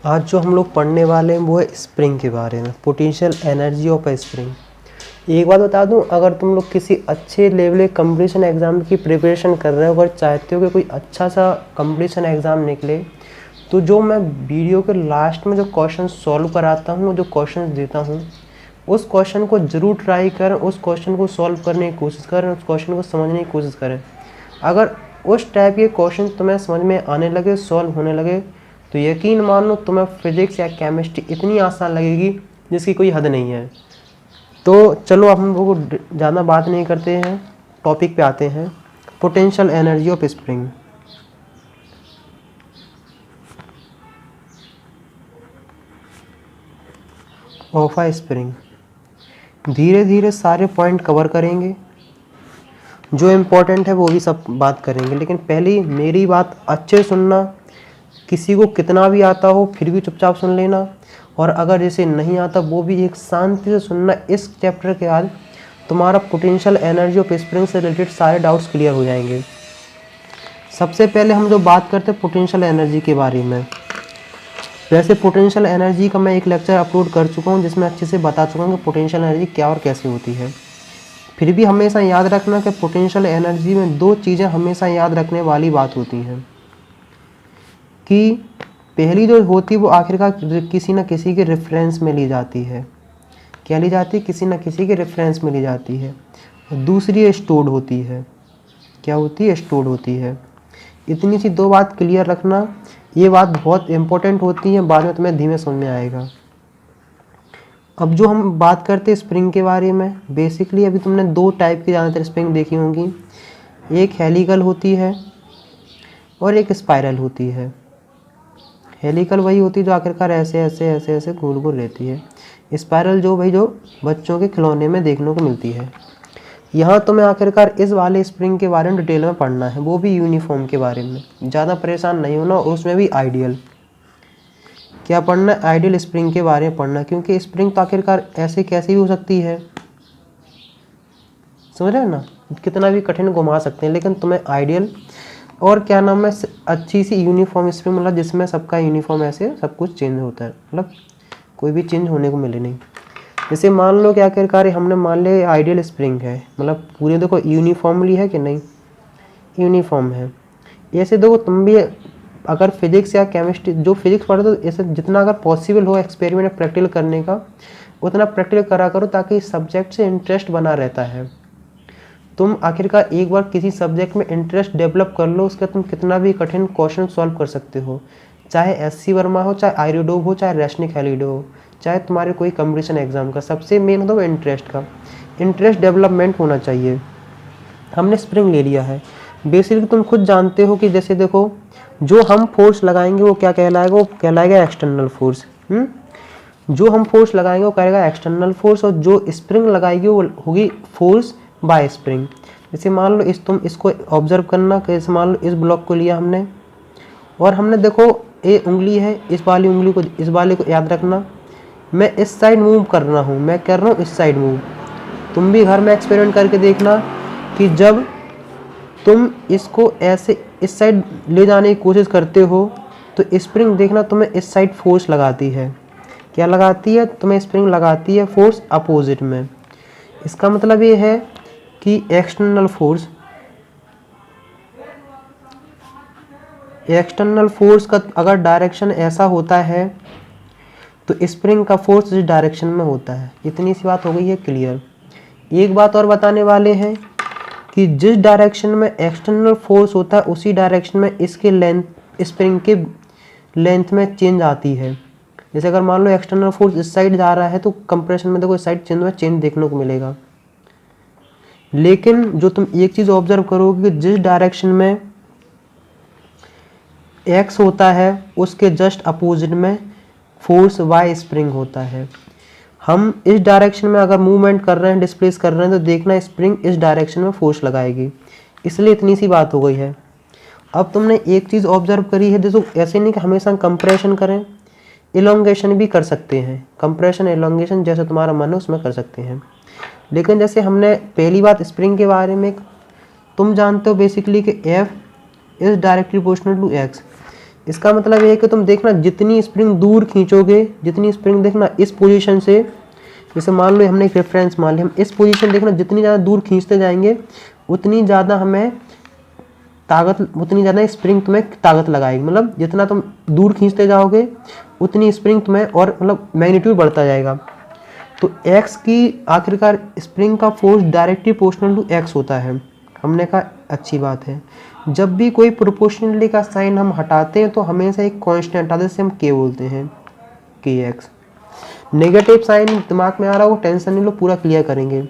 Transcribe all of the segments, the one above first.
आज जो हम लोग पढ़ने वाले हैं वो है स्प्रिंग के बारे में, potential energy of A spring. एक बात बता दूं, अगर तुम लोग किसी अच्छे लेवल कंपटीशन एग्ज़ाम की प्रिपरेशन कर रहे हो, अगर चाहते हो कि कोई अच्छा सा कंपटीशन एग्ज़ाम निकले, तो जो मैं वीडियो के लास्ट में जो क्वेश्चन सॉल्व कराता हूँ, जो क्वेश्चन देता हूँ, उस क्वेश्चन को ज़रूर ट्राई करें, उस क्वेश्चन को सॉल्व करने की कोशिश करें, उस क्वेश्चन को समझने की कोशिश करें। अगर उस टाइप के क्वेश्चन तुम्हें समझ में आने लगे, सॉल्व होने लगे, तो यकीन मान लो तुम्हें फिजिक्स या केमिस्ट्री इतनी आसान लगेगी जिसकी कोई हद नहीं है। तो चलो अब हम लोग ज़्यादा बात नहीं करते हैं, टॉपिक पे आते हैं। Potential energy of spring. Of a spring. धीरे धीरे सारे पॉइंट कवर करेंगे, जो इम्पोर्टेंट है वो भी सब बात करेंगे, लेकिन पहले मेरी बात अच्छे सुनना। किसी को कितना भी आता हो फिर भी चुपचाप सुन लेना, और अगर जैसे नहीं आता वो भी एक शांति से सुनना। इस चैप्टर के बाद तुम्हारा पोटेंशियल एनर्जी ऑफ स्प्रिंग से रिलेटेड सारे डाउट्स क्लियर हो जाएंगे। सबसे पहले हम जो बात करते हैं पोटेंशियल एनर्जी के बारे में, वैसे पोटेंशियल एनर्जी का मैं एक लेक्चर अपलोड कर चुका हूँ जिसमें अच्छे से बता चुका हूँ कि पोटेंशियल एनर्जी क्या और कैसे होती है। फिर भी हमेशा याद रखना कि पोटेंशियल एनर्जी में दो चीज़ें हमेशा याद रखने वाली बात होती हैं, कि पहली जो होती है वो आखिरकार किसी न किसी के रेफरेंस में ली जाती है। क्या ली जाती है? किसी न किसी के रेफरेंस में ली जाती है। और दूसरी स्टोर्ड होती है। क्या होती है? स्टोर्ड होती है। इतनी सी दो बात क्लियर रखना, ये बात बहुत इंपॉर्टेंट होती है, बाद में तुम्हें धीमे समझ में आएगा। अब जो हम बात करते हैं स्प्रिंग के बारे में, बेसिकली अभी तुमने दो टाइप की ज़्यादातर स्प्रिंग देखी होंगी, एक हेलिकल होती है और एक स्पाइरल होती है। हेलिकल वही होती है जो आखिरकार ऐसे ऐसे ऐसे ऐसे गोल गोल रहती है। स्पाइरल जो बच्चों के खिलौने में देखने को मिलती है। यहाँ तो मैं आखिरकार इस वाले स्प्रिंग के बारे में डिटेल में पढ़ना है, वो भी यूनिफॉर्म के बारे में। ज़्यादा परेशान नहीं होना, और उसमें भी आइडियल। क्या पढ़ना है? आइडियल स्प्रिंग के बारे में पढ़ना, क्योंकि स्प्रिंग तो आखिरकार ऐसे कैसे भी हो सकती है, समझ रहे हैं ना? कितना भी कठिन घुमा सकते हैं, लेकिन तुम्हें आइडियल और क्या नाम है अच्छी सी यूनिफॉर्म स्प्रिंग, मतलब जिसमें सबका यूनिफॉर्म ऐसे सब कुछ चेंज होता है, मतलब कोई भी चेंज होने को मिले नहीं। जैसे मान लो कि आखिरकार हमने मान लिया आइडियल स्प्रिंग है, मतलब पूरे देखो यूनिफॉर्मली है कि नहीं, यूनिफॉर्म है। ऐसे देखो तुम भी अगर फिजिक्स या केमिस्ट्री, जो फिजिक्स पढ़ो, तो ऐसे जितना अगर पॉसिबल हो एक्सपेरिमेंट प्रैक्टिकल करने का, उतना प्रैक्टिकल करा करो, ताकि सब्जेक्ट से इंटरेस्ट बना रहता है। तुम आखिरकार एक बार किसी सब्जेक्ट में इंटरेस्ट डेवलप कर लो, उसका तुम कितना भी कठिन क्वेश्चन सॉल्व कर सकते हो, चाहे एससी वर्मा हो, चाहे आयरोडोव हो, चाहे रैशनिक हेलिडो हो, चाहे तुम्हारे कोई कंपटीशन एग्जाम का। सबसे मेन होता है इंटरेस्ट का, इंटरेस्ट डेवलपमेंट होना चाहिए। हमने स्प्रिंग ले लिया है, बेसिकली तुम खुद जानते हो कि जैसे देखो, जो हम फोर्स लगाएंगे वो क्या कहलाएगा? वो कहलाएगा एक्सटर्नल फोर्स। जो हम फोर्स लगाएंगे वो कहेगा एक्सटर्नल फोर्स, और जो स्प्रिंग लगाएगी वो होगी फोर्स बाय स्प्रिंग। जैसे मान लो तुम इसको ऑब्जर्व करना, जैसे मान लो इस ब्लॉक को लिया हमने, और हमने देखो ये उंगली है, इस वाले को याद रखना, मैं इस साइड मूव कर रहा हूँ, मैं कर रहा हूँ इस साइड मूव। तुम भी घर में एक्सपेरिमेंट करके देखना कि जब तुम इसको ऐसे इस साइड ले जाने की कोशिश करते हो, तो स्प्रिंग देखना तुम्हें इस साइड फोर्स लगाती है। क्या लगाती है? तुम्हें स्प्रिंग लगाती है फोर्स अपोजिट में। इसका मतलब ये है कि एक्सटर्नल फोर्स का अगर डायरेक्शन ऐसा होता है, तो स्प्रिंग का फोर्स इस डायरेक्शन में होता है। इतनी सी बात हो गई है क्लियर। एक बात और बताने वाले हैं कि जिस डायरेक्शन में एक्सटर्नल फोर्स होता है, उसी डायरेक्शन में इसके लेंथ, स्प्रिंग के लेंथ में चेंज आती है। जैसे अगर मान लो एक्सटर्नल फोर्स इस साइड जा रहा है, तो कंप्रेशन में देखो इस साइड चेंज देखने को मिलेगा। लेकिन जो तुम एक चीज़ ऑब्जर्व करोगे कि जिस डायरेक्शन में एक्स होता है, उसके जस्ट अपोजिट में फोर्स वाई स्प्रिंग होता है। हम इस डायरेक्शन में अगर मूवमेंट कर रहे हैं, डिस्प्लेस कर रहे हैं, तो देखना स्प्रिंग इस डायरेक्शन में फोर्स लगाएगी। इसलिए इतनी सी बात हो गई है। अब तुमने एक चीज़ ऑब्जर्व करी है, देखो ऐसे नहीं कि हमेशा कंप्रेशन करें, इलोंगेशन भी कर सकते हैं। कंप्रेशन इलोंगेशन जैसे तुम्हारा मन है उसमें कर सकते हैं। लेकिन जैसे हमने पहली बात स्प्रिंग के बारे में, तुम जानते हो बेसिकली कि F is directly proportional to X। इसका मतलब ये है कि तुम देखना जितनी स्प्रिंग दूर खींचोगे, जितनी स्प्रिंग देखना इस पोजीशन से, जैसे मान लो हमने एक रेफरेंस मान लिया, हम इस पोजीशन देखना जितनी ज़्यादा दूर खींचते जाएंगे उतनी ज़्यादा हमें ताकत, उतनी ज़्यादा स्प्रिंग तुम्हें ताकत लगाएगी। मतलब जितना तुम दूर खींचते जाओगे उतनी स्प्रिंग तुम्हें और मतलब मैग्नीट्यूड बढ़ता जाएगा। तो एक्स की आखिरकार स्प्रिंग का force directly proportional to x होता है। हमने कहा अच्छी बात है। जब भी कोई प्रोपोर्शनलिटी का साइन हम हटाते हैं तो हमेशा एक कांस्टेंट आता है, जिसे हम के बोलते हैं, के एक्स। नेगेटिव साइन दिमाग में आ रहा हो टेंशन नहीं लो, पूरा क्लियर करेंगे।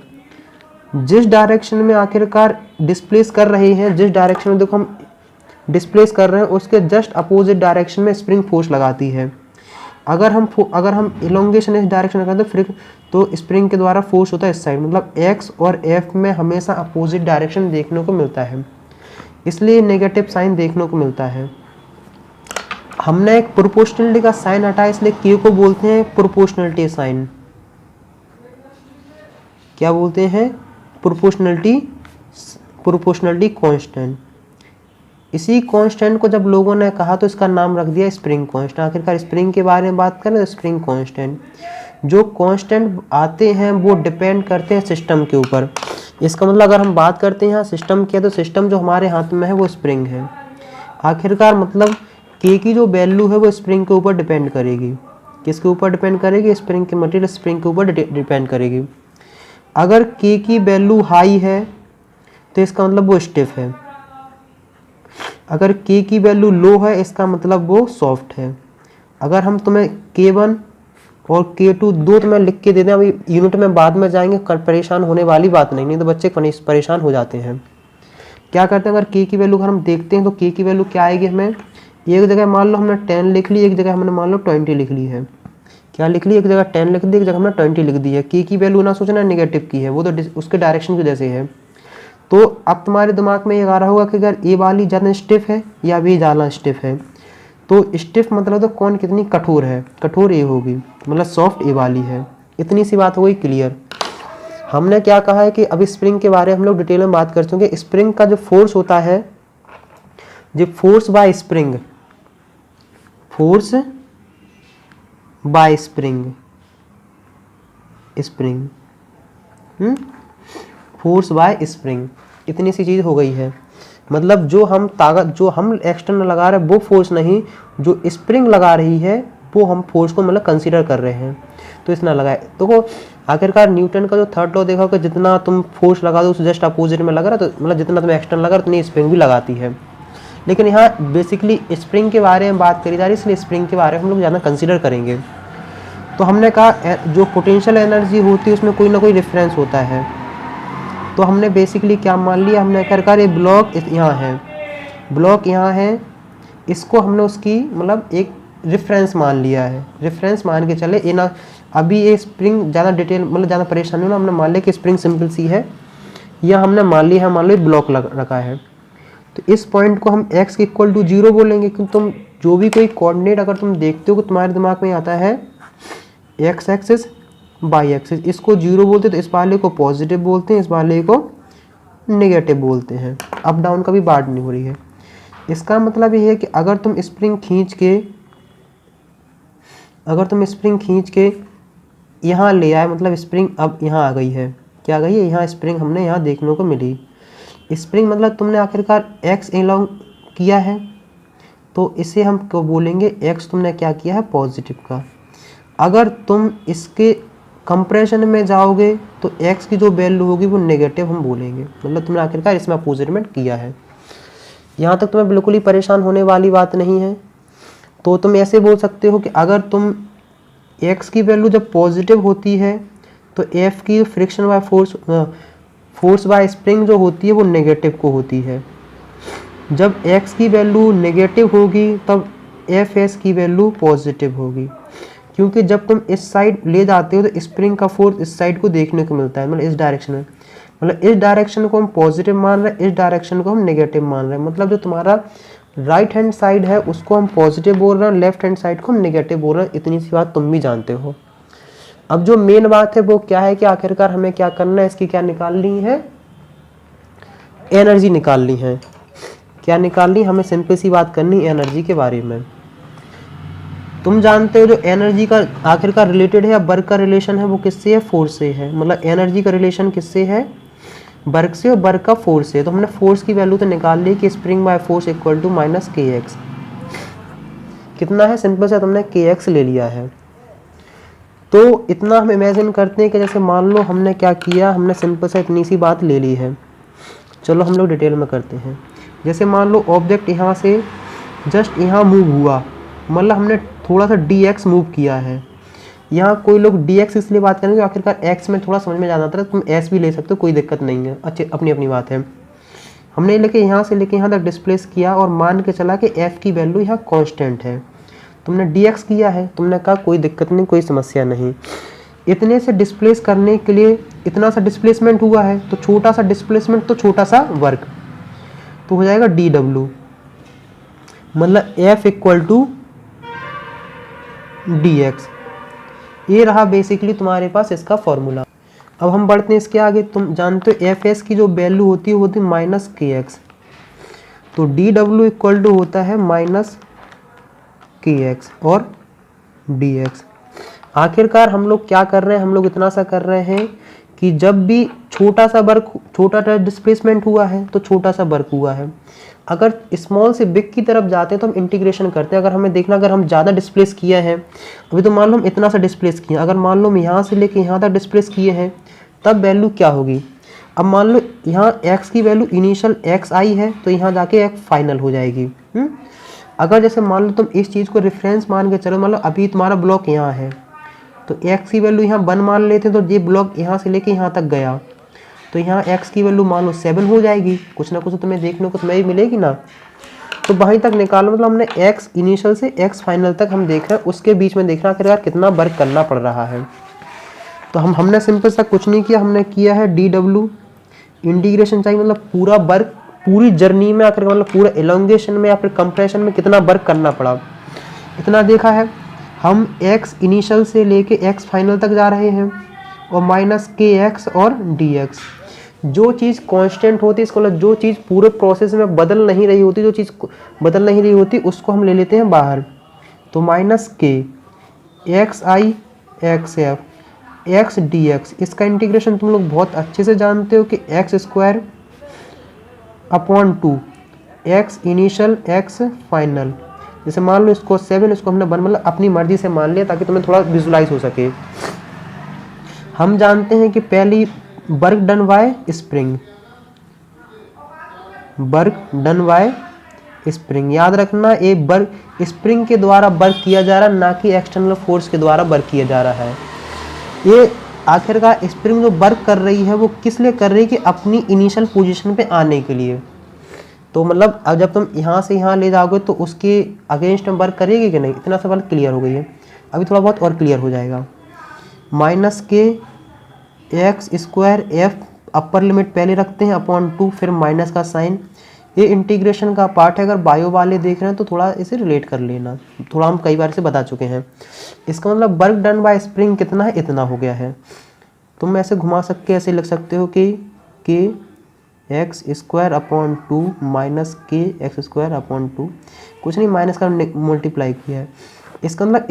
जिस डायरेक्शन में आखिरकार डिस्प्लेस कर रहे हैं, जिस डायरेक्शन में देखो हम डिस्प्लेस कर रहे हैं उसके जस्ट अपोजिट डायरेक्शन में स्प्रिंग फोर्स लगाती है। अगर हम इलोंगेशन इस डायरेक्शन में करते हैं फिर तो स्प्रिंग के द्वारा फोर्स होता है इस साइड। मतलब एक्स और एफ में हमेशा अपोजिट डायरेक्शन देखने को मिलता है, इसलिए नेगेटिव साइन देखने को मिलता है। हमने एक प्रोपोर्शनलिटी का साइन हटाया, इसलिए के को बोलते हैं प्रोपोर्शनलिटी साइन। क्या बोलते हैं? Proportionality constant. इसी कांस्टेंट को जब लोगों ने कहा तो इसका नाम रख दिया स्प्रिंग कांस्टेंट। आखिरकार स्प्रिंग के बारे में बात करें तो स्प्रिंग कांस्टेंट। जो कांस्टेंट आते हैं वो डिपेंड करते हैं सिस्टम के ऊपर। इसका मतलब अगर हम बात करते हैं यहाँ सिस्टम की, तो सिस्टम जो हमारे हाथ में है वो स्प्रिंग है। आखिरकार मतलब के की जो वैल्यू है वो स्प्रिंग के ऊपर डिपेंड करेगी। किसके ऊपर डिपेंड करेगी? स्प्रिंग के मटेरियल स्प्रिंग के ऊपर डिपेंड करेगी। अगर के की वैल्यू हाई है तो इसका मतलब वो स्टिफ है। अगर के की वैल्यू लो है इसका मतलब वो सॉफ्ट है। अगर हम तुम्हें K1 और K2 दो तुम्हें लिख के दे दें, अभी यूनिट में बाद में जाएंगे, परेशान होने वाली बात नहीं तो बच्चे परेशान हो जाते हैं। क्या करते हैं, अगर के की वैल्यू अगर हम देखते हैं तो के की वैल्यू क्या आएगी, हमें एक जगह मान लो हमने 10 लिख ली, एक जगह हमने मान लो 20 लिख ली है। क्या लिख ली? एक जगह 10 लिख दी, एक जगह हमने 20 लिख दी है। के की वैल्यू ना सोचना नेगेटिव की है, वो तो उसके डायरेक्शन की वजह से है। तो अब तुम्हारे दिमाग में ये आ रहा होगा कि अगर ए वाली ज़्यादा स्टिफ है या बी ज़्यादा स्टिफ है, तो स्टिफ मतलब तो कौन कितनी कठोर है, कठोर ए होगी, मतलब सॉफ्ट ए वाली है। इतनी सी बात हो गई क्लियर। हमने क्या कहा है कि अभी स्प्रिंग के बारे में हम लोग डिटेल में बात कर चुके हैं। स्प्रिंग का जो फोर्स होता है, जो force by spring, force by spring, force by spring, इतनी सी चीज़ हो गई है। मतलब जो हम ताकत जो हम एक्सटर्नल लगा रहे हैं वो फोर्स नहीं, जो स्प्रिंग लगा रही है वो हम फोर्स को मतलब कंसीडर कर रहे हैं। तो इतना लगाए तो आखिरकार न्यूटन का जो थर्ड लॉ देखा कि जितना तुम फोर्स लगा दो उससे जस्ट अपोजिट में लगा रहा, तो मतलब जितना तुम एक्सटर्नल लगा उतनी स्प्रिंग भी लगाती है। लेकिन यहाँ बेसिकली स्प्रिंग के बारे में बात करी जा रही है, इसलिए स्प्रिंग के बारे में हम लोग ज़्यादा कंसीडर करेंगे। तो हमने कहा जो पोटेंशियल एनर्जी होती है उसमें कोई ना कोई रेफरेंस होता है। तो हमने बेसिकली क्या मान लिया, हमने आखिरकार ये ब्लॉक यहाँ है, ब्लॉक यहाँ है, इसको हमने उसकी मतलब एक रेफरेंस मान लिया है। रेफरेंस मान के चले ये ना, अभी ये स्प्रिंग ज़्यादा डिटेल मतलब ज़्यादा परेशानी हो ना, हमने मान लिया कि स्प्रिंग सिंपल सी है, या हमने मान लिया है, मान लो ब्लॉक रखा है। तो इस पॉइंट को हम x के इक्वल टू 0 बोलेंगे, क्योंकि तुम जो भी कोई कोऑर्डिनेट अगर तुम देखते हो कि तुम्हारे दिमाग में आता है x एक्सिस बाई एक्सिस, इसको 0 बोलते हैं, तो इस वाले को पॉजिटिव बोलते हैं, इस वाले को नेगेटिव बोलते हैं। अप डाउन का भी बात नहीं हो रही है। इसका मतलब ये है कि अगर तुम स्प्रिंग खींच के यहाँ ले आए, मतलब स्प्रिंग अब यहाँ आ गई है, क्या आ गई है, यहाँ स्प्रिंग हमने यहाँ देखने को मिली। स्प्रिंग मतलब तुमने आखिरकार x एलोंग किया है, तो इसे हम क्यों बोलेंगे, x तुमने क्या किया है पॉजिटिव का। अगर तुम इसके कंप्रेशन में जाओगे तो x की जो वैल्यू होगी वो नेगेटिव हम बोलेंगे, मतलब तुमने आखिरकार इसमें अपोजिटमेंट किया है। यहाँ तक तुम्हें बिल्कुल ही परेशान होने वाली बात नहीं है। तो तुम ऐसे बोल सकते हो कि अगर तुम x की वैल्यू जब पॉजिटिव होती है तो F की friction by force by spring जो होती है वो नेगेटिव को होती है। जब x की वैल्यू नेगेटिव होगी तब Fs की वैल्यू पॉजिटिव होगी, क्योंकि जब तुम इस साइड ले जाते हो तो स्प्रिंग का फोर्स इस साइड को देखने को मिलता है, मतलब इस डायरेक्शन में। मतलब इस डायरेक्शन को हम पॉजिटिव मान रहे हैं, इस डायरेक्शन को हम नेगेटिव मान रहे हैं। मतलब जो तुम्हारा राइट हैंड साइड है उसको हम पॉजिटिव बोल रहे हैं, लेफ्ट हैंड साइड को हम नेगेटिव बोल रहे हैं। इतनी सी बात तुम भी जानते हो। अब जो मेन बात है वो क्या है कि आखिरकार हमें क्या करना है, इसकी क्या निकालनी है, एनर्जी निकालनी है। क्या निकालनी, हमें सिंपल सी बात करनी एनर्जी के बारे में। तुम जानते हो जो एनर्जी का आखिरकार रिलेटेड है या वर्क का रिलेशन है वो किससे है, फोर्स से है। मतलब एनर्जी का रिलेशन किससे है, वर्क से, और वर्क का फोर्स से। तो हमने फोर्स की वैल्यू तो निकाल ली कि spring by force equal to minus के एक्स। कितना है, सिंपल से तुमने के एक्स ले लिया है। तो इतना हम इमेजिन करते हैं कि जैसे मान लो हमने क्या किया, हमने सिंपल से इतनी सी बात ले ली है। चलो हम लोग डिटेल में करते हैं। जैसे मान लो ऑब्जेक्ट यहाँ से जस्ट यहाँ मूव हुआ, मतलब हमने थोड़ा सा डी एक्स मूव किया है। यहाँ कोई लोग डी एक्स इसलिए बात करेंगे आखिरकार एक्स में थोड़ा समझ में ज़्यादा आता है, तुम एस भी ले सकते हो, कोई दिक्कत नहीं है, अच्छी अपनी अपनी बात है। हमने लेके यहाँ से लेके यहाँ तक डिस्प्लेस किया और मान के चला कि एफ की वैल्यू यहाँ कांस्टेंट है। तुमने डी एक्स किया है, तुमने कहा कोई दिक्कत नहीं, कोई समस्या नहीं। इतने से डिस्प्लेस करने के लिए इतना सा डिस्प्लेसमेंट हुआ है, तो छोटा सा डिस्प्लेसमेंट तो छोटा सा वर्क, तो हो जाएगा डी डब्ल्यू, मतलब F equal to d x. ये रहा बेसिकली तुम्हारे पास इसका फॉर्मूला। अब हम बढ़ते हैं इसके आगे। तुम जानते हो एफ एस की जो वैल्यू होती है वो होती है माइनस के एक्स, तो डी डब्ल्यू इक्वल टू होता है माइनस के एक्स और डी एक्स। आखिरकार हम लोग क्या कर रहे हैं, हम लोग इतना सा कर रहे हैं कि जब भी छोटा सा डिस्प्लेसमेंट हुआ है तो छोटा सा वर्क हुआ है। अगर स्मॉल से बिग की तरफ जाते हैं तो हम इंटीग्रेशन करते हैं। अगर हमें देखना, अगर हम ज़्यादा डिस्प्लेस किए हैं, अभी तो मान लो हम इतना सा डिस्प्लेस किए, अगर मान लो हम यहाँ से लेके यहाँ तक डिस्प्लेस किए हैं, तब वैल्यू क्या होगी। अब मान लो यहाँ x की वैल्यू इनिशियल एक्स आई है, तो यहाँ जाके एक फाइनल हो जाएगी। अगर जैसे मान लो तुम इस चीज़ को रेफरेंस मान के चलो, मान लो अभी तुम्हारा ब्लॉक यहाँ है, तो x की वैल्यू यहाँ 1 मान लेते हैं, तो ये ब्लॉक यहाँ से लेके यहाँ तक गया, तो यहाँ x की वैल्यू मान लो 7 हो जाएगी। कुछ ना कुछ तो तुम्हें देखने को तुम्हें मिलेगी ना, तो वहीं तक निकालो। मतलब हमने x इनिशियल से x फाइनल तक हम देख रहे हैं, उसके बीच में देखना आखिरकार कितना वर्क करना पड़ रहा है। तो हमने सिंपल सा कुछ नहीं किया, हमने किया है डी डब्ल्यू इंटीग्रेशन चाहिए, मतलब पूरा वर्क पूरी जर्नी में आकर, मतलब पूरा एलोंगेशन में या फिर कंप्रेशन में कितना वर्क करना पड़ा, इतना देखा है। हम x इनिशियल से लेके x फाइनल तक जा रहे हैं और माइनस के एक्स और डी एक्स। जो चीज़ कांस्टेंट होती है, इसको मतलब जो चीज़ पूरे प्रोसेस में बदल नहीं रही होती, जो चीज़ बदल नहीं रही होती उसको हम ले लेते हैं बाहर। तो माइनस के x i x f x d x, इसका इंटीग्रेशन तुम लोग बहुत अच्छे से जानते हो कि x square upon 2 x initial x final. जैसे मान लो इसको 7, इसको हमने 1, मतलब अपनी मर्जी से मान लिया ताकि तुम्हें थोड़ा विजुलाइज हो सके। हम जानते हैं कि पहली work done by spring, work done by spring, याद रखना ये वर्क स्प्रिंग के द्वारा वर्क किया जा रहा है, ना कि एक्सटर्नल फोर्स के द्वारा वर्क किया जा रहा है। ये आखिरकार स्प्रिंग जो वर्क कर रही है वो किस लिए कर रही है, कि अपनी इनिशियल पोजीशन पे आने के लिए। तो मतलब अब जब तुम यहाँ से यहाँ ले जाओगे तो उसके अगेंस्ट में वर्क करेगी कि नहीं, इतना सवाल क्लियर हो गई है। अभी थोड़ा बहुत और क्लियर हो जाएगा। माइनस के x square F upper limit पहले रखते हैं अपॉन 2, फिर माइनस का साइन। ये इंटीग्रेशन का पार्ट है, अगर बायो वाले देख रहे हैं तो थोड़ा इसे रिलेट कर लेना, थोड़ा हम कई बार से बता चुके हैं। इसका मतलब वर्क डन बाय स्प्रिंग कितना है, इतना हो गया है। तुम ऐसे घुमा सकते ऐसे लिख सकते हो कि एक्स स्क्वायर अपॉन 2 माइनस के एक्स स्क्वायर अपॉन 2, कुछ नहीं माइनस का मल्टीप्लाई किया है। इसका मतलब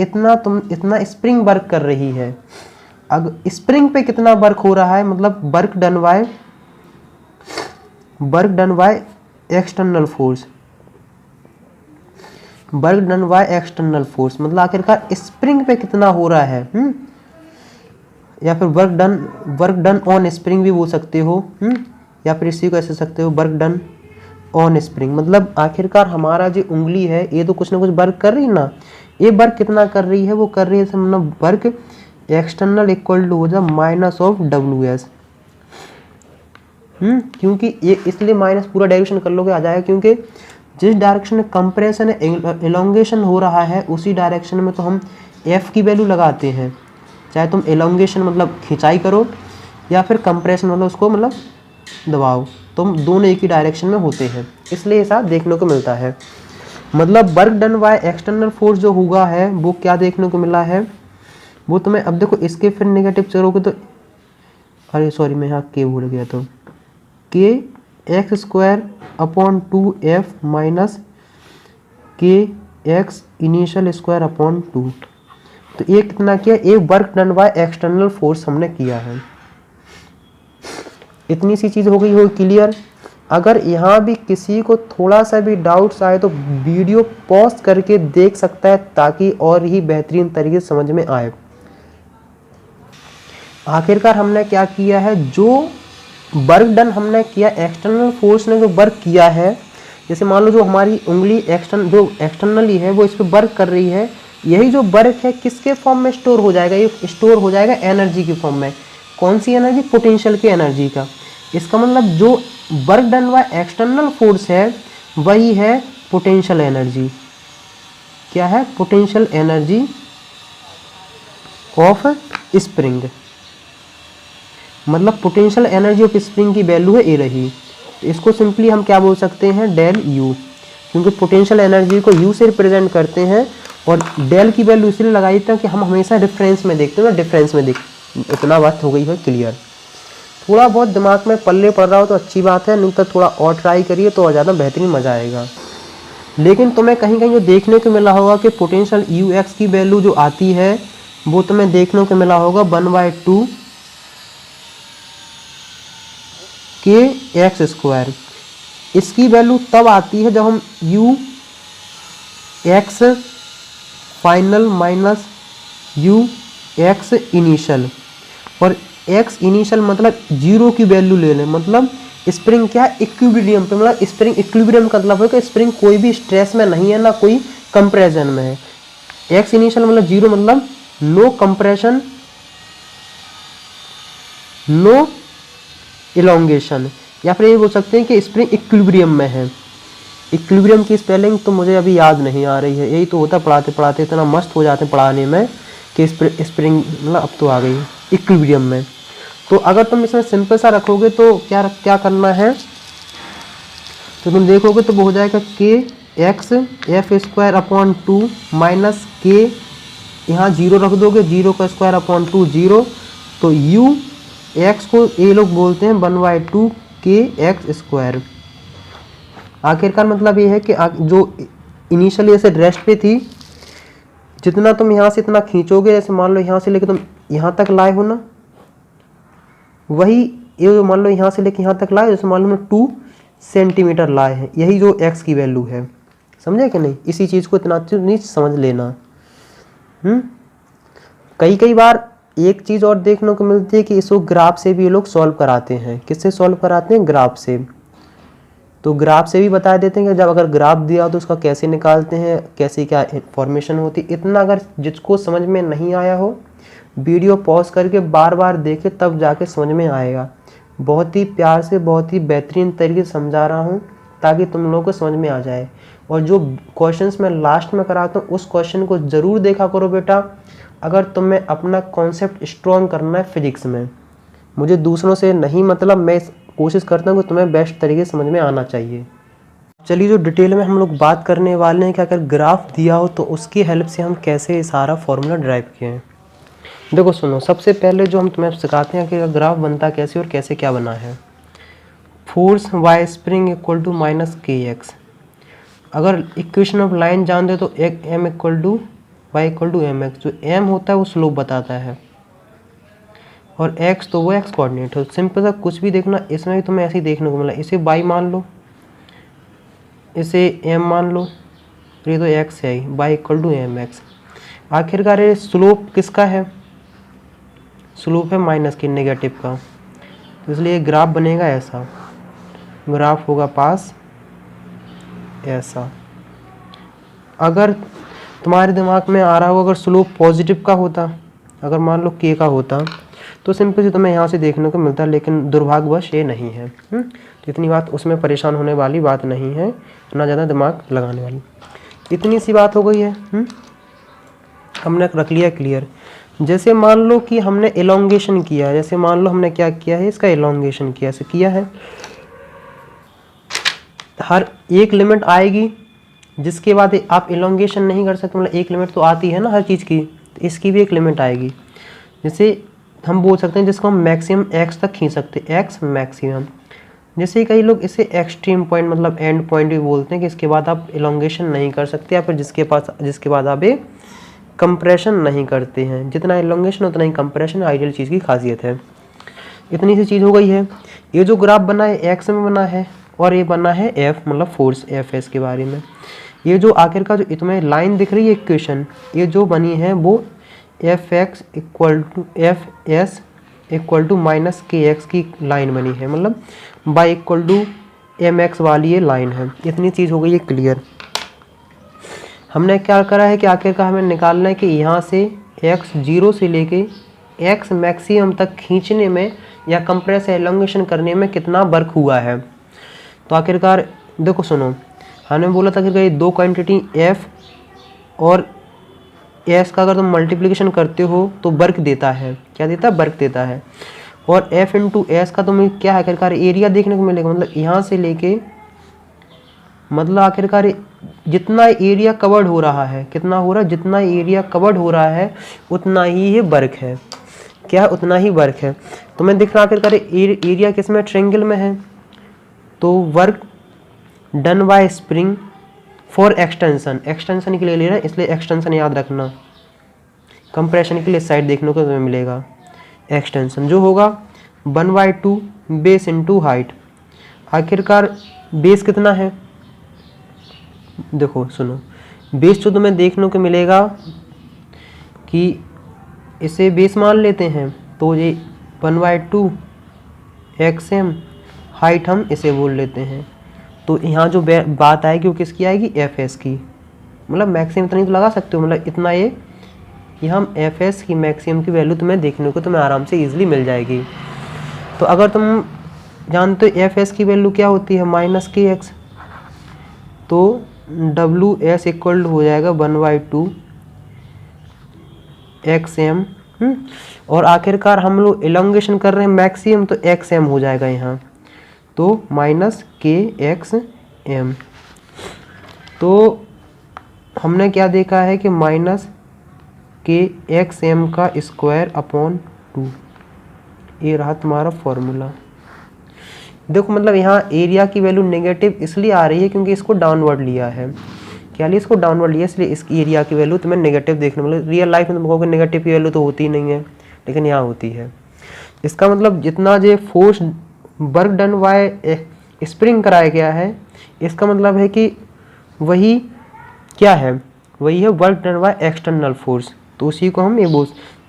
इतना स्प्रिंग वर्क कर रही है। अगर स्प्रिंग पे कितना वर्क हो रहा है, मतलब work done by external force, work done by external force, मतलब आखिरकार स्प्रिंग पे कितना हो रहा है। या फिर वर्क डन ऑन स्प्रिंग भी बोल सकते हो, या फिर इसी को ऐसे सकते हो वर्क डन ऑन स्प्रिंग। मतलब आखिरकार हमारा जो उंगली है ये तो कुछ ना कुछ वर्क कर रही है ना, ये वर्क कितना कर रही है, वो कर रही है मतलब वर्क एक्सटर्नल इक्वल टू हो जाए माइनस ऑफ डब्ल्यू एस। क्योंकि ये इसलिए माइनस पूरा डायरेक्शन कर लोगे आ जाएगा, क्योंकि जिस डायरेक्शन में कंप्रेशन एलोंगेशन हो रहा है उसी डायरेक्शन में तो हम एफ की वैल्यू लगाते हैं। चाहे तुम एलोंगेशन मतलब खिंचाई करो या फिर कंप्रेशन मतलब उसको मतलब दबाओ, तो दोनों एक ही डायरेक्शन में होते हैं, इसलिए ऐसा देखने को मिलता है। मतलब work done by external force जो हुआ है वो क्या देखने को मिला है, वो तुम्हें अब देखो इसके फिर नेगेटिव चलोगे तो, अरे सॉरी मैं यहाँ के भूल गया, तो के x² - 2f - kx initial square upon 2। तो ये कितना किया, एक work done by external force हमने किया है। इतनी सी चीज़ हो गई हो क्लियर। अगर यहाँ भी किसी को थोड़ा सा भी डाउट्स आए तो वीडियो पॉज करके देख सकता है, ताकि और ही बेहतरीन तरीके से समझ में आए। आखिरकार हमने क्या किया है, जो वर्क डन हमने किया, एक्सटर्नल फोर्स ने जो वर्क किया है, जैसे मान लो जो हमारी उंगली एक्सटर्नली है वो इस पर वर्क कर रही है, यही जो वर्क है किसके फॉर्म में स्टोर हो जाएगा, ये स्टोर हो जाएगा एनर्जी के फॉर्म में। कौन सी एनर्जी, पोटेंशियल की एनर्जी का। इसका मतलब जो work done by external force है वही है पोटेंशियल एनर्जी। क्या है, पोटेंशियल एनर्जी ऑफ स्प्रिंग। मतलब पोटेंशियल एनर्जी ऑफ स्प्रिंग की वैल्यू है ए रही। इसको सिंपली हम क्या बोल सकते हैं, डेल यू, क्योंकि पोटेंशियल एनर्जी को यू से रिप्रेजेंट करते हैं। और डेल की वैल्यू इसलिए लगाई था कि हम हमेशा डिफरेंस में देखते हैं ना, डिफरेंस में देख। इतना बात हो गई है क्लियर। थोड़ा बहुत दिमाग में पल्ले पड़ रहा हो तो अच्छी बात है, नहीं तो थोड़ा और ट्राई करिए तो और ज़्यादा बेहतरीन मज़ा आएगा। लेकिन तुम्हें कहीं कहीं जो देखने को मिला होगा कि पोटेंशियल यू एक्स की वैल्यू जो आती है वो तुम्हें देखने को मिला होगा 1/2 kx²। इसकी वैल्यू तब आती है जब हम you x final minus you x initial, और एक्स इनिशियल मतलब 0 की वैल्यू ले लें। मतलब स्प्रिंग क्या है, इक्विलिब्रियम पे, मतलब स्प्रिंग इक्विलिब्रियम का मतलब है कि स्प्रिंग कोई भी स्ट्रेस में नहीं है ना कोई कंप्रेशन में है। एक्स इनिशियल मतलब 0, मतलब नो कंप्रेशन नो इलोंगेशन, या फिर ये बोल सकते हैं कि स्प्रिंग इक्विलिब्रियम में है। इक्विलिब्रियम की स्पेलिंग तो मुझे अभी याद नहीं आ रही है, यही तो होता पढ़ाते पढ़ाते इतना मस्त हो जाते पढ़ाने में कि स्प्रिंग मतलब अब तो आ गई इक्विलिब्रियम में। तो अगर तुम इसमें सिंपल सा रखोगे तो क्या करना है, तो तुम देखोगे तो वो हो जाएगा kx(f²/2 माइनस k, यहाँ 0 रख दोगे, 0² 0, तो u x को ये लोग बोलते हैं 1/2 kx²। आखिरकार मतलब ये है कि जो इनिशियली ऐसे रेस्ट पे थी, जितना तुम यहाँ से इतना खींचोगे, जैसे मान लो यहाँ से लेके तुम यहाँ तक लाए हो ना, वही ये जो मान लो यहाँ से लेके यहाँ तक लाए, जैसे मान लो 2 सेंटीमीटर लाए हैं, यही जो x की वैल्यू है। समझे कि नहीं, इसी चीज़ को इतना नहीं समझ लेना। कई बार एक चीज़ और देखने को मिलती है कि इसको ग्राफ से भी ये लोग सॉल्व कराते हैं। किससे सॉल्व कराते हैं, ग्राफ से। तो ग्राफ से भी बता देते हैं कि जब अगर ग्राफ दिया हो तो उसका कैसे निकालते हैं, कैसे क्या इन्फॉर्मेशन होती है। इतना अगर जिसको समझ में नहीं आया हो, वीडियो पॉज करके बार बार देखे तब जाके समझ में आएगा। बहुत ही प्यार से, बहुत ही बेहतरीन तरीके से समझा रहा हूँ ताकि तुम लोगों को समझ में आ जाए। और जो क्वेश्चंस मैं लास्ट में कराता हूँ उस क्वेश्चन को ज़रूर देखा करो बेटा, अगर तुम्हें अपना कॉन्सेप्ट स्ट्रॉन्ग करना है फिजिक्स में। मुझे दूसरों से नहीं मतलब, मैं कोशिश करता हूँ कि तुम्हें बेस्ट तरीके से समझ में आना चाहिए। चलिए जो डिटेल में हम लोग बात करने वाले हैं कि अगर ग्राफ दिया हो तो उसकी हेल्प से हम कैसे सारा फॉर्मूला ड्राइव किए हैं। देखो सुनो, सबसे पहले जो हम तुम्हें सिखाते हैं कि ग्राफ बनता कैसे और कैसे क्या बना है। Force y spring equal to minus kx। अगर इक्वेशन ऑफ लाइन जान दे तो एक m equal to y equal to mx। जो m होता है वो स्लोप बताता है और x तो वो x कोऑर्डिनेट है। सिंपल सा कुछ भी देखना, इसमें भी तुम्हें ऐसे ही देखने को मिला। इसे y मान लो, इसे m मान लो, ये तो x है, y इक्वल टू mx। आखिरकार ये स्लोप किसका है, स्लोप है माइनस की, नेगेटिव का। तो इसलिए ग्राफ बनेगा ऐसा, ग्राफ होगा पास ऐसा। अगर तुम्हारे दिमाग में आ रहा हो अगर स्लोप पॉजिटिव का होता, अगर मान लो k का होता, तो सिंपल से तुम्हें यहाँ से देखने को मिलता, लेकिन दुर्भाग्यवश ये नहीं है। तो इतनी बात, उसमें परेशान होने वाली बात नहीं है, ना ज़्यादा दिमाग लगाने वाली, इतनी सी बात हो गई है। हमने रख लिया क्लियर। जैसे मान लो कि हमने एलोंगेशन किया है, जैसे मान लो हमने क्या किया है, इसका एलोंगेशन किया, ऐसे किया है। हर एक लिमिट आएगी जिसके बाद आप एलोंगेशन नहीं कर सकते, मतलब एक लिमिट तो आती है ना हर चीज़ की, तो इसकी भी एक लिमिट आएगी। जैसे हम बोल सकते हैं जिसको हम मैक्सिमम x तक खींच सकते हैं, x मैक्सिमम। जैसे कई लोग इसे एक्सट्रीम पॉइंट मतलब एंड पॉइंट भी बोलते हैं कि इसके बाद आप इलोंगेशन नहीं कर सकते या फिर जिसके बाद आप ये कंप्रेशन नहीं करते हैं। जितना इलोंगेशन उतना ही कंप्रेशन आइडियल चीज़ की खासियत है। इतनी सी चीज़ हो गई है। ये जो ग्राफ बना है एक्स में बना है और ये बना है एफ मतलब फोर्स एफ एस के बारे में। ये जो आखिर का जो इसमें लाइन दिख रही है इक्वेशन, ये जो बनी है वो F x equal to F s equal to minus के एक्स की लाइन बनी है, मतलब y equal to m x वाली ये लाइन है। इतनी चीज़ हो गई है क्लियर। हमने क्या करा है कि आखिरकार हमें निकालना है कि यहाँ से एक्स जीरो से लेके एक्स मैक्सिमम तक खींचने में या कंप्रेस एलोंगेशन करने में कितना वर्क हुआ है। तो आखिरकार देखो सुनो, हमने बोला था कि ये दो क्वांटिटी एफ और एस का अगर तुम मल्टीप्लिकेशन करते हो तो वर्क देता है। क्या देता है? वर्क देता है। और एफ इंटू एस का तुम्हें क्या आखिरकार एरिया देखने को मिलेगा, मतलब यहाँ से लेके मतलब आखिरकार जितना एरिया कवर्ड हो रहा है, कितना हो रहा है, जितना एरिया कवर्ड हो रहा है उतना ही ये वर्क है। क्या? उतना ही वर्क है। तो मैं दिख रहा आखिरकार एरिया किसमें? ट्रायंगल में है। तो work done by spring for extension, extension के लिए ले रहे हैं इसलिए एक्सटेंशन याद रखना। कंप्रेशन के लिए साइड देखने को तुम्हें मिलेगा एक्सटेंशन जो होगा 1/2 बेस इंटू हाइट। आखिरकार बेस कितना है? देखो सुनो, बेस जो तुम्हें देखने को मिलेगा कि इसे बेस मान लेते हैं तो ये 1/2 XM, हाइट हम इसे बोल लेते हैं। तो यहाँ जो बात आएगी वो किसकी आएगी? FS की। मतलब मैक्सिमम इतना ही तो लगा सकते हो, मतलब इतना ये हम FS की मैक्सिमम की वैल्यू तुम्हें देखने को तुम्हें आराम से ईजिली मिल जाएगी। तो अगर तुम जानते हो FS की वैल्यू क्या होती है माइनस के एक्स, तो WS इक्वल हो जाएगा 1/2 XM। और आखिरकार हम लोग इलोंगेशन कर रहे हैं मैक्सिमम तो XM हो जाएगा यहाँ, तो माइनस के XM। तो हमने क्या देखा है कि माइनस के XM का स्क्वायर अपॉन 2, ये रहा तुम्हारा फॉर्मूला। देखो मतलब यहाँ एरिया की वैल्यू नेगेटिव इसलिए आ रही है क्योंकि इसको डाउनवर्ड लिया है। क्या लिया? इसको डाउनवर्ड लिया, इसलिए इस एरिया की वैल्यू तुम्हें नेगेटिव देखने को मिले। रियल लाइफ में तुम कहोगे नेगेटिव की वैल्यू तो होती नहीं है, लेकिन यहाँ होती है। इसका मतलब जितना जो force work done by spring कराया गया है, इसका मतलब है कि वही क्या है? वही है work done by external force. तो उसी को हम ये बोल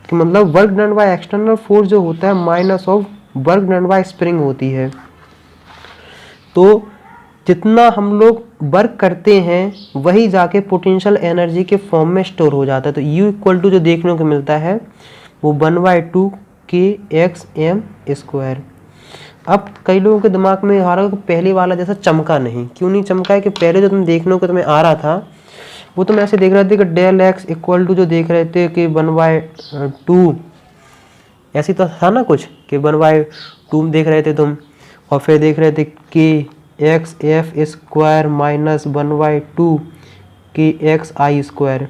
कि मतलब work done by external force जो होता है minus of work done by spring होती है। तो जितना हम लोग वर्क करते हैं वही जाके पोटेंशियल एनर्जी के फॉर्म में स्टोर हो जाता है। तो U इक्वल टू जो देखने को मिलता है वो 1/2 के XM स्क्वायर। अब कई लोगों के दिमाग में आ रहा है कि पहले वाला जैसा चमका नहीं। क्यों नहीं चमका है? कि पहले जो तुम देखने को तुम्हें आ रहा था वो तुम ऐसे देख रहे थे कि डेल एक्स इक्वल टू जो देख रहे थे कि 1/2, ऐसी तो था ना कुछ कि 1/2 देख रहे थे तुम, और फिर देख रहे थे कि XF स्क्वायर माइनस 1/2 के XI स्क्वायर।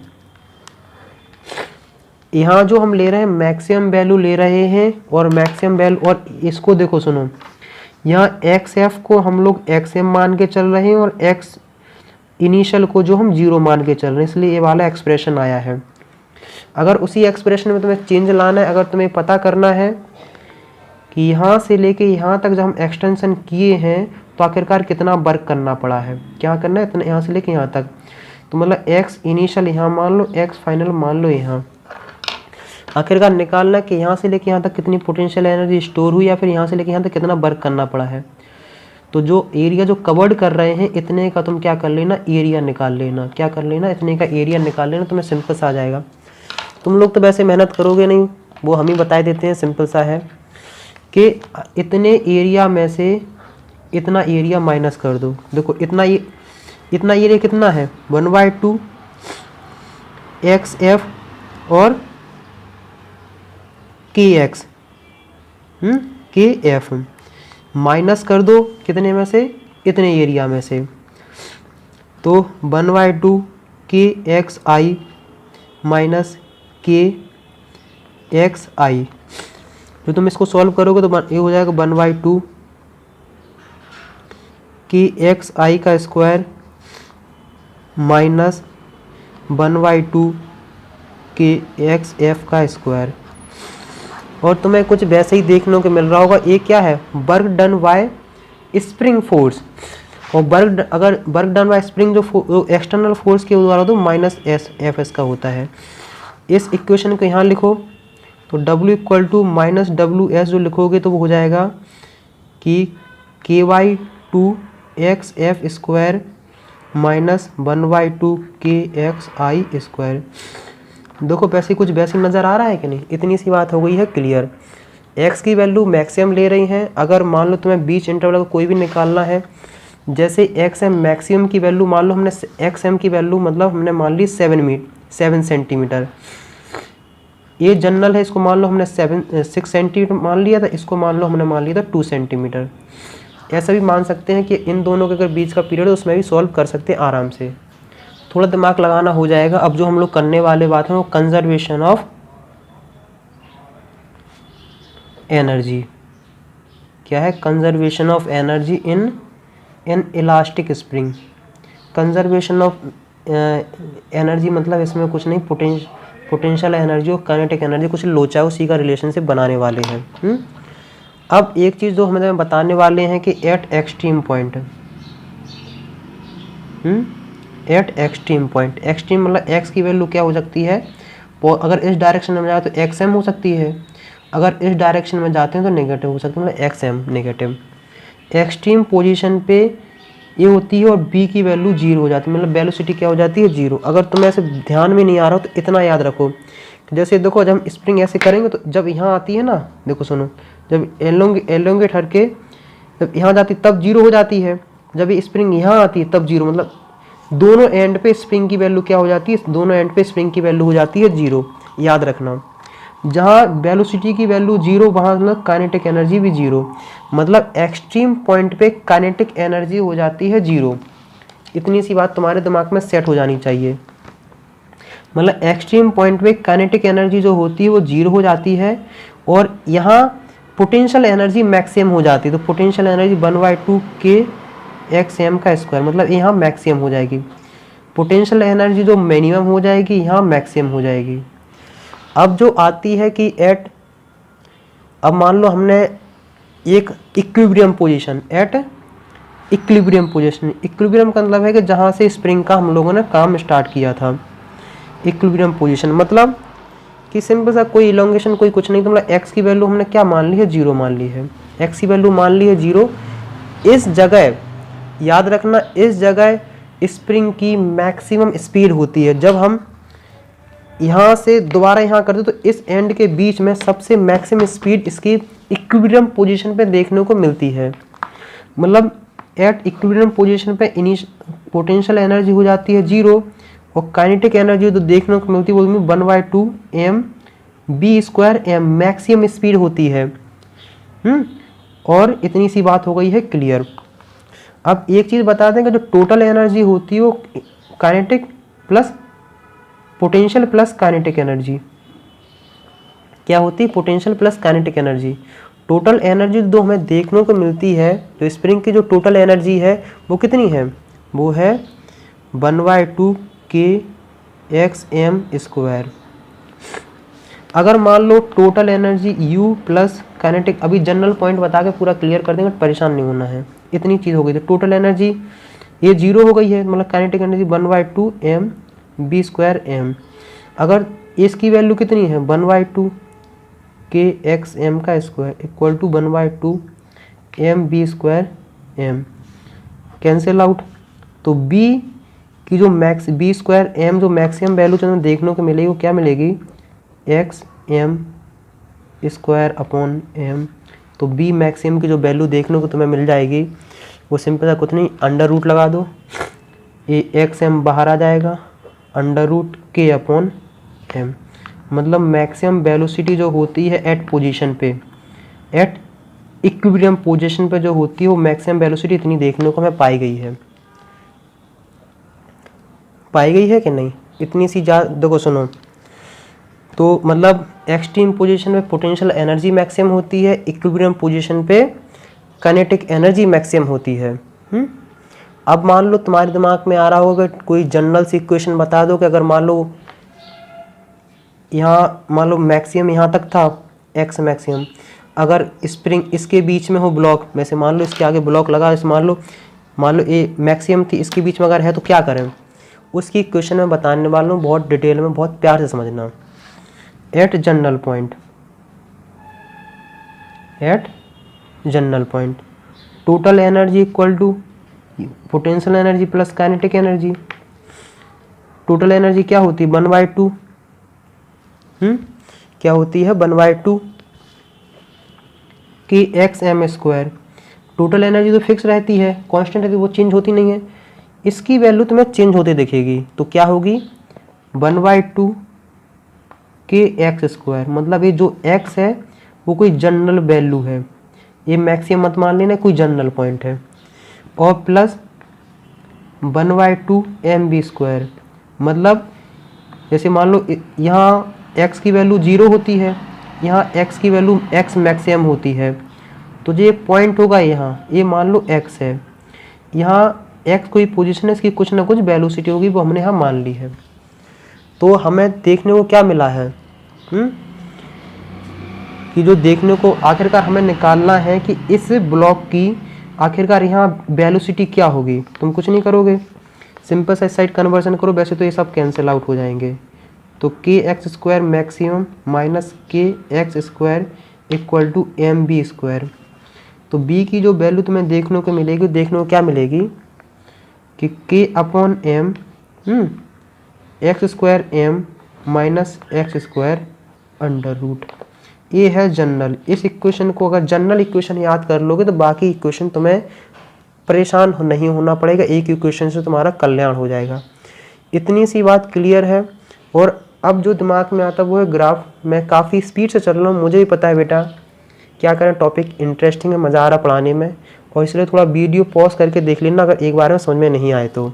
यहाँ जो हम ले रहे हैं मैक्सिमम वैल्यू ले रहे हैं, और मैक्सिमम वैल्यू, और इसको देखो सुनो, यहाँ XF को हम लोग XM मान के चल रहे हैं और X इनिशियल को जो हम 0 मान के चल रहे हैं, इसलिए ये वाला एक्सप्रेशन आया है। अगर उसी एक्सप्रेशन में तुम्हें चेंज लाना है, अगर तुम्हें पता करना है कि यहाँ से लेके यहाँ तक जब हम एक्सटेंशन किए हैं तो आखिरकार कितना वर्क करना पड़ा है, क्या करना है, इतना यहाँ से लेके यहाँ तक, तो मतलब X इनिशियल यहाँ मान लो, X फाइनल मान लो यहाँ। आखिरकार निकालना कि यहाँ से लेके यहाँ तक कितनी पोटेंशियल एनर्जी स्टोर हुई, या फिर यहाँ से लेके यहाँ तक कितना वर्क करना पड़ा है। तो जो एरिया जो कवर्ड कर रहे हैं इतने का तुम क्या कर लेना, एरिया निकाल लेना। क्या कर लेना? इतने का एरिया निकाल लेना, तुम्हें सिंपल सा आ जाएगा। तुम लोग तो वैसे मेहनत करोगे नहीं, वो हम ही बता देते हैं। सिंपल सा है कि इतने एरिया में से इतना एरिया माइनस कर दो। देखो इतना एरिया कितना है? 1/2 XF और KX KF माइनस कर दो कितने में से? इतने एरिया में से। तो 1/2 KXI माइनस KXI, जो तुम इसको सॉल्व करोगे तो ये हो जाएगा 1/2 कि एक्स आई का square minus 1/2 k x F का स्क्वायर। और तुम्हें कुछ वैसे ही देखने को मिल रहा होगा, ये क्या है, work done by spring force. और अगर वर्क डन बाय स्प्रिंग जो एक्सटर्नल फोर्स के द्वारा तो माइनस एस एफ एस का होता है। इस इक्वेशन को यहाँ लिखो तो W इक्वल टू माइनस डब्ल्यू एस जो लिखोगे तो वो हो जाएगा कि k/2 x F square minus 1/2 k x आई स्क्वायर। देखो वैसे कुछ वैसे नज़र आ रहा है कि नहीं, इतनी सी बात हो गई है क्लियर। x की वैल्यू मैक्सिमम ले रही हैं, अगर मान लो तुम्हें बीच इंटरवल का कोई भी निकालना है, जैसे एक्स एम मैक्सिमम की वैल्यू मान लो हमने एक्स एम की वैल्यू मतलब हमने मान ली 7 सेंटीमीटर। ये जनरल है, इसको मान लो हमने 6 सेंटीमीटर मान लिया था, इसको मान लो हमने मान लिया था 2 सेंटीमीटर। ऐसा भी मान सकते हैं कि इन दोनों के अगर बीच का पीरियड है उसमें भी सॉल्व कर सकते हैं आराम से, थोड़ा दिमाग लगाना हो जाएगा। अब जो हम लोग करने वाले बात है वो कंजर्वेशन ऑफ एनर्जी। क्या है, conservation of energy in an elastic spring. Conservation of energy मतलब इसमें कुछ नहीं, पोटेंशियल एनर्जी और काइनेटिक एनर्जी कुछ लोचा उसी का रिलेशनशिप बनाने वाले हैं। अब एक चीज़ जो हमें बताने वाले हैं कि eight extreme point, eight extreme point, extreme मतलब एक्स की वैल्यू क्या हो सकती है, अगर इस डायरेक्शन में जाए तो एक्स एम हो सकती है, अगर इस डायरेक्शन में जाते हैं तो नेगेटिव हो सकती है, मतलब x m negative. Extreme position पे ये होती है और बी की वैल्यू 0 हो जाती है, मतलब वेलोसिटी क्या हो जाती है 0। अगर तुम्हें ऐसे ध्यान में नहीं आ रहा हो तो इतना याद रखो, जैसे देखो जब हम स्प्रिंग ऐसे करेंगे तो जब यहाँ आती है ना, देखो सुनो, जब एलोंगेट हटके जब यहाँ जाती तब 0 हो जाती है, जब ये स्प्रिंग यहाँ आती है तब 0, मतलब दोनों एंड पे स्प्रिंग की वैल्यू क्या हो जाती है, दोनों एंड पे स्प्रिंग की वैल्यू हो जाती है 0। याद रखना, जहाँ वेलोसिटी की वैल्यू 0 वहाँ मतलब काइनेटिक एनर्जी भी 0, मतलब एक्सट्रीम पॉइंट पे काइनेटिक एनर्जी हो जाती है 0। इतनी सी बात तुम्हारे दिमाग में सेट हो जानी चाहिए, मतलब एक्सट्रीम पॉइंट पे काइनेटिक एनर्जी जो होती है वो 0 हो जाती है और यहाँ पोटेंशियल एनर्जी मैक्सिमम हो जाती है। तो potential energy 1/2 k x m का स्क्वायर, मतलब यहाँ मैक्सिमम हो जाएगी। पोटेंशियल एनर्जी जो मिनिमम हो जाएगी यहाँ मैक्सिमम हो जाएगी। अब जो आती है कि एट, अब मान लो हमने एक equilibrium position, at equilibrium position, equilibrium का मतलब है कि जहाँ से स्प्रिंग का हम लोगों ने काम स्टार्ट किया था। इक्विलिब्रियम पोजीशन मतलब कि सिंपल सा कोई इलोंगेशन कोई कुछ नहीं, तो मतलब एक्स की वैल्यू हमने क्या मान ली है 0 मान ली है, एक्स की वैल्यू मान ली है 0। इस जगह याद रखना, इस जगह स्प्रिंग की मैक्सिमम स्पीड होती है। जब हम यहाँ से दोबारा यहाँ करते तो इस एंड के बीच में सबसे मैक्सिमम स्पीड इसकी इक्विलिब्रियम पोजीशन पे देखने को मिलती है। मतलब एट इक्विलिब्रियम पोजीशन पे पोटेंशियल एनर्जी हो जाती है 0 और काइनेटिक एनर्जी तो देखने को मिलती है वो 1/2 m v square m, maximum speed होती है। और इतनी सी बात हो गई है क्लियर। अब एक चीज़ बता दें कि जो टोटल एनर्जी होती है वो kinetic plus potential plus kinetic energy क्या होती है, potential plus kinetic energy. Total energy जो हमें देखने को मिलती है, जो स्प्रिंग की जो टोटल एनर्जी है वो कितनी है, वो है 1/2 के एक्स एम स्क्वायर। अगर मान लो total energy U plus kinetic, अभी जनरल पॉइंट बता के पूरा क्लियर कर देंगे, परेशान नहीं होना है, इतनी चीज़ हो गई। तो टोटल एनर्जी ये 0 हो गई है, मतलब kinetic energy 1/2 m v square m. अगर इसकी वैल्यू कितनी है 1/2 के एक्स एम का square equal to 1/2 m v square m, cancel out. तो बी की जो बी स्क्वायर एम जो मैक्सिमम वैल्यू जो देखने को मिलेगी वो क्या मिलेगी, x m square upon m. तो बी मैक्सिमम की जो वैल्यू देखने को तुम्हें मिल जाएगी वो सिंपल सा कुछ नहीं, अंडर रूट लगा दो, ये एक्स एम बाहर आ जाएगा, अंडर रूट के अपॉन एम। मतलब मैक्सिमम वेलोसिटी जो होती है एट पोजीशन पे, एट इक्विलिब्रियम पोजीशन पे जो होती है वो मैक्सिमम वेलोसिटी इतनी देखने को हमें पाई गई है कि नहीं, इतनी सी देखो सुनो, तो मतलब एक्सट्रीम पोजीशन पे पोटेंशियल एनर्जी मैक्सिमम होती है, इक्विलिब्रियम पोजीशन पे काइनेटिक एनर्जी मैक्सिमम होती है। अब मान लो तुम्हारे दिमाग में आ रहा होगा कोई जनरल सी इक्वेशन बता दो कि अगर मान लो यहाँ मान लो मैक्सिमम यहाँ तक था एक्स मैक्सिमम, अगर स्प्रिंग इसके बीच में हो ब्लॉक, वैसे मान लो इसके आगे ब्लॉक लगा, इस मान लो ये मैक्सिमम थी, इसके बीच में अगर है तो क्या करें, उसकी इक्वेशन में बताने वाला हूँ, बहुत डिटेल में बहुत प्यार से समझना। At general point total energy equal to potential energy plus kinetic energy. Total energy क्या होती है 1/2, क्या होती है 1/2 k x m square. Total energy तो फिक्स रहती है, कांस्टेंट रहती है, वो चेंज होती नहीं है। इसकी वैल्यू तुम्हें चेंज होते दिखेगी, तो क्या होगी 1/2 के एक्स स्क्वायर। मतलब ये जो एक्स है वो कोई जनरल वैल्यू है, ये मैक्सिमम मत मान लेना, कोई जनरल पॉइंट है, और प्लस 1/2 एम बी स्क्वायर। मतलब जैसे मान लो यहाँ x की वैल्यू 0 होती है, यहाँ x की वैल्यू x मैक्सिमम होती है, तो जो ये पॉइंट होगा यहाँ, ये मान लो x है, यहाँ x कोई पोजीशन है, इसकी कुछ ना कुछ वेलोसिटी होगी, वो हमने यहाँ मान ली है। तो हमें देखने को क्या मिला है कि जो देखने को आखिरकार हमें निकालना है कि इस ब्लॉक की आखिरकार यहाँ वेलोसिटी क्या होगी। तुम कुछ नहीं करोगे, सिंपल सा साइड कन्वर्जन करो, वैसे तो ये सब कैंसिल आउट हो जाएंगे। तो k x square maximum minus के x square equal to m v square. तो बी की जो वैल्यू तुम्हें देखने को मिलेगी, देखने को क्या मिलेगी कि k upon m x square m minus x square under root. ये है जनरल। इस इक्वेशन को अगर जनरल इक्वेशन याद कर लोगे तो बाकी इक्वेशन तुम्हें परेशान नहीं होना पड़ेगा, एक इक्वेशन से तुम्हारा कल्याण हो जाएगा। इतनी सी बात क्लियर है। और अब जो दिमाग में आता है वो है ग्राफ। मैं काफ़ी स्पीड से चल रहा हूँ, मुझे भी पता है बेटा क्या करें, टॉपिक इंटरेस्टिंग है, मज़ा आ रहा पढ़ाने में, और इसलिए थोड़ा वीडियो पॉज करके देख लेना अगर एक बार में समझ में नहीं आए तो।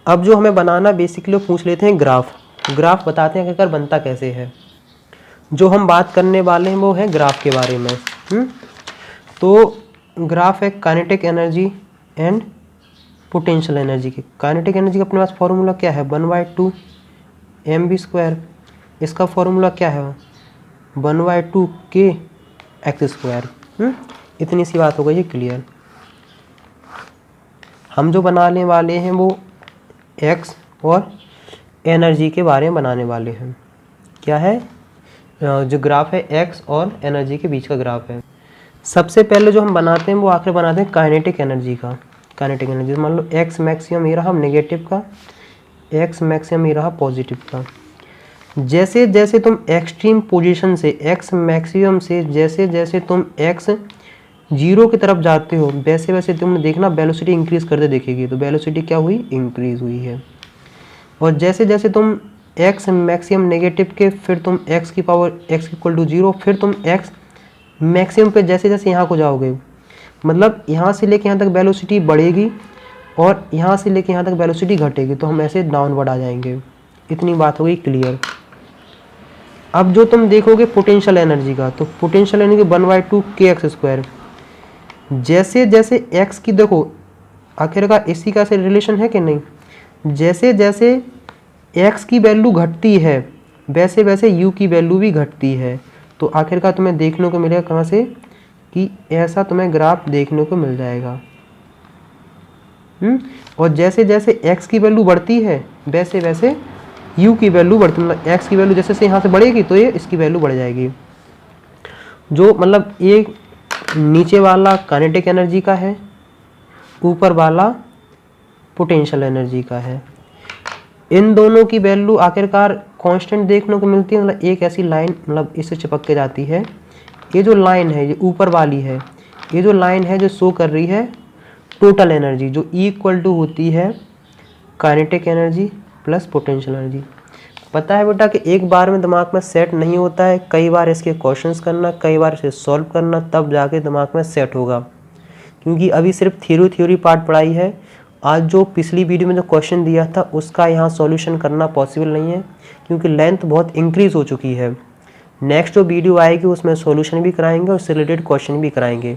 अब जो हमें बनाना बेसिकली पूछ लेते हैं ग्राफ बताते हैं कि अगर बनता कैसे है। जो हम बात करने वाले हैं वो है ग्राफ के बारे में। तो ग्राफ है kinetic energy and potential energy की। काइनेटिक एनर्जी का अपने पास फॉर्मूला क्या है 1/2 एम बी स्क्वायर। इसका फॉर्मूला क्या है 1/2 के एक्स स्क्वायर। इतनी सी बात हो गई है क्लियर। हम जो बनाने वाले हैं वो एक्स और एनर्जी के बारे में बनाने वाले हैं। क्या है जो ग्राफ है एक्स और एनर्जी के बीच का ग्राफ है। सबसे पहले जो हम बनाते हैं वो आखिर बनाते हैं काइनेटिक एनर्जी का। काइनेटिक एनर्जी मान लो एक्स मैक्सिमम ये रहा नेगेटिव का, एक्स मैक्सिमम ये रहा पॉजिटिव का। जैसे जैसे तुम एक्सट्रीम पोजीशन से एक्स मैक्सिमम से जैसे जैसे तुम एक्स 0 की तरफ जाते हो वैसे वैसे तुमने देखना वेलोसिटी इंक्रीज करते देखेगी। तो वेलोसिटी क्या हुई इंक्रीज हुई है। और जैसे जैसे तुम एक्स मैक्सिमम नेगेटिव के फिर तुम एक्स की पावर एक्स इक्वल टू 0 फिर तुम एक्स मैक्सिमम पे जैसे जैसे यहाँ को जाओगे मतलब यहाँ से लेके यहाँ तक वेलोसिटी बढ़ेगी और यहाँ से लेके यहाँ तक वेलोसिटी घटेगी। तो हम ऐसे डाउनवर्ड आ जाएंगे। इतनी बात हो गई क्लियर। अब जो तुम देखोगे पोटेंशियल एनर्जी का, तो potential energy 1/2 k x square. जैसे जैसे एक्स की देखो आखिरकार इसी का से रिलेशन है कि नहीं, जैसे जैसे एक्स की वैल्यू घटती है वैसे वैसे यू की वैल्यू भी घटती है। तो आखिरकार तुम्हें देखने को मिलेगा कहाँ से कि ऐसा तुम्हें ग्राफ देखने को मिल जाएगा। और जैसे जैसे x की वैल्यू बढ़ती है वैसे वैसे u की वैल्यू बढ़ती, मतलब x की वैल्यू जैसे से यहाँ से बढ़ेगी तो ये इसकी वैल्यू बढ़ जाएगी। जो मतलब ये नीचे वाला काइनेटिक एनर्जी का है, ऊपर वाला पोटेंशियल एनर्जी का है। इन दोनों की वैल्यू आखिरकार कांस्टेंट देखने को मिलती है। मतलब एक ऐसी लाइन मतलब इससे चिपक के जाती है। ये जो लाइन है ये ऊपर वाली है, ये जो लाइन है जो शो कर रही है टोटल एनर्जी जो इक्वल टू होती है kinetic energy plus potential energy. पता है बेटा कि एक बार में दिमाग में सेट नहीं होता है, कई बार इसके क्वेश्चंस करना, कई बार इसे सॉल्व करना, तब जाके दिमाग में सेट होगा। क्योंकि अभी सिर्फ थ्योरी पार्ट पढ़ाई है। आज जो पिछली वीडियो में जो क्वेश्चन दिया था उसका यहाँ सॉल्यूशन करना पॉसिबल नहीं है क्योंकि लेंथ बहुत इंक्रीज हो चुकी है। नेक्स्ट जो वीडियो आएगी उसमें सॉल्यूशन भी कराएंगे और उससे रिलेटेड क्वेश्चन भी कराएंगे।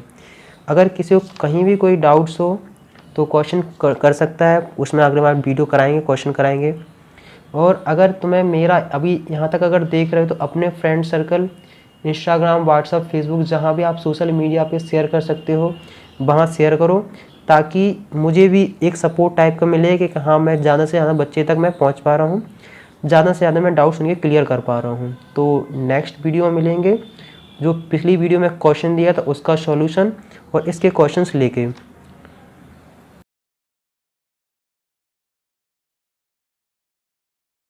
अगर किसी को कहीं भी कोई डाउट्स हो तो क्वेश्चन कर सकता है, उसमें अगले बार वीडियो कराएंगे, क्वेश्चन कराएंगे। और अगर तुम्हें मेरा अभी यहाँ तक अगर देख रहे हो तो अपने friend circle, Instagram, WhatsApp, Facebook, जहाँ भी आप सोशल मीडिया पे शेयर कर सकते हो वहाँ शेयर करो, ताकि मुझे भी एक सपोर्ट टाइप का मिले कि हाँ मैं ज़्यादा से ज़्यादा बच्चे तक मैं पहुँच पा रहा हूँ, ज़्यादा से ज़्यादा मैं डाउट्स उनके क्लियर कर पा रहा हूँ। तो नेक्स्ट वीडियो में मिलेंगे, जो पिछली वीडियो में क्वेश्चन दिया था उसका सॉल्यूशन और इसके क्वेश्चंस लेके।